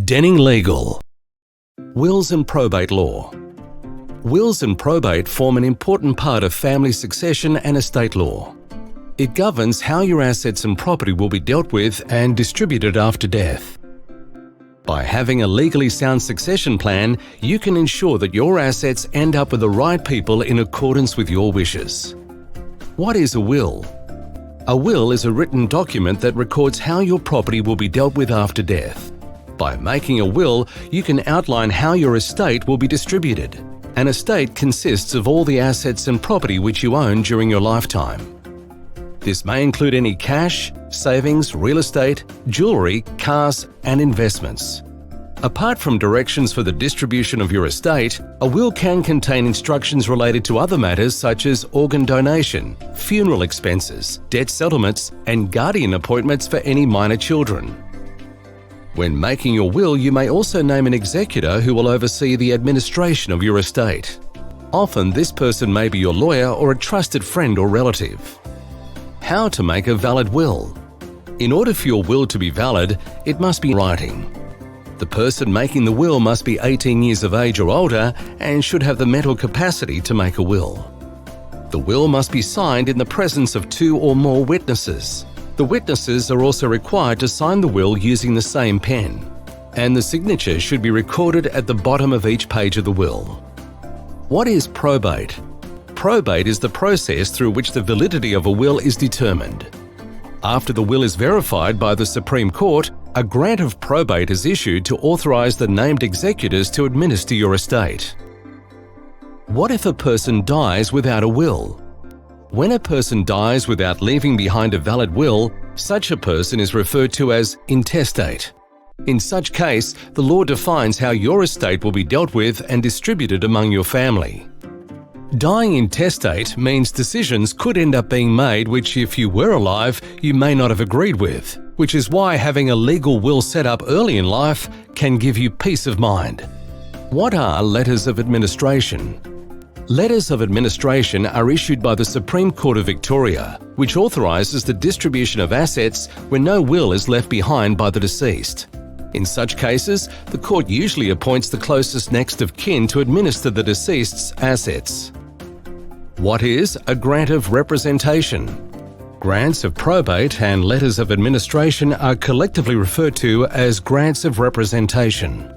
Denning Legal. Wills and probate law. Wills and probate form an important part of family succession and estate law. It governs how your assets and property will be dealt with and distributed after death. By having a legally sound succession plan, you can ensure that your assets end up with the right people in accordance with your wishes. What is a will? A will is a written document that records how your property will be dealt with after death. By making a will, you can outline how your estate will be distributed. An estate consists of all the assets and property which you own during your lifetime. This may include any cash, savings, real estate, jewellery, cars, and investments. Apart from directions for the distribution of your estate, a will can contain instructions related to other matters such as organ donation, funeral expenses, debt settlements, and guardian appointments for any minor children. When making your will, you may also name an executor who will oversee the administration of your estate. Often, this person may be your lawyer or a trusted friend or relative. How to make a valid will? In order for your will to be valid, it must be in writing. The person making the will must be 18 years of age or older and should have the mental capacity to make a will. The will must be signed in the presence of 2 or more witnesses. The witnesses are also required to sign the will using the same pen, and the signature should be recorded at the bottom of each page of the will. What is probate? Probate is the process through which the validity of a will is determined. After the will is verified by the Supreme Court, a grant of probate is issued to authorize the named executors to administer your estate. What if a person dies without a will? When a person dies without leaving behind a valid will, such a person is referred to as intestate. In such case, the law defines how your estate will be dealt with and distributed among your family. Dying intestate means decisions could end up being made which, if you were alive, you may not have agreed with, which is why having a legal will set up early in life can give you peace of mind. What are letters of administration? Letters of administration are issued by the Supreme Court of Victoria, which authorises the distribution of assets when no will is left behind by the deceased. In such cases, the court usually appoints the closest next of kin to administer the deceased's assets. What is a grant of representation? Grants of probate and letters of administration are collectively referred to as grants of representation.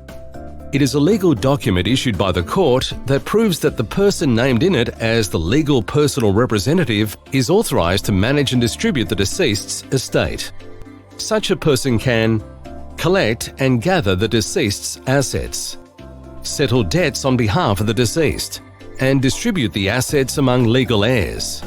It is a legal document issued by the court that proves that the person named in it as the legal personal representative is authorised to manage and distribute the deceased's estate. Such a person can collect and gather the deceased's assets, settle debts on behalf of the deceased, and distribute the assets among legal heirs.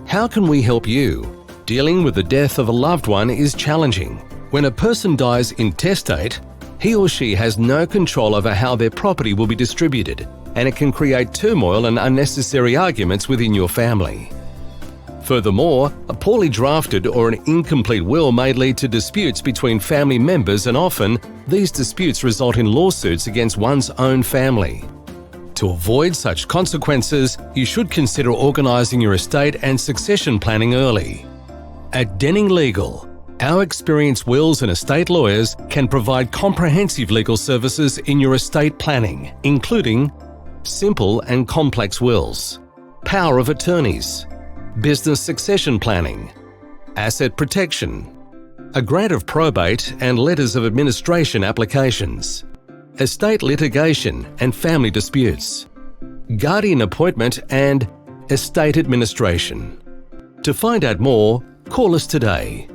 How can we help you? Dealing with the death of a loved one is challenging. When a person dies intestate, he or she has no control over how their property will be distributed, and it can create turmoil and unnecessary arguments within your family. Furthermore, a poorly drafted or an incomplete will may lead to disputes between family members, and often, these disputes result in lawsuits against one's own family. To avoid such consequences, you should consider organising your estate and succession planning early. At Denning Legal, our experienced wills and estate lawyers can provide comprehensive legal services in your estate planning, including simple and complex wills, power of attorneys, business succession planning, asset protection, a grant of probate and letters of administration applications, estate litigation and family disputes, guardian appointment and estate administration. To find out more, call us today.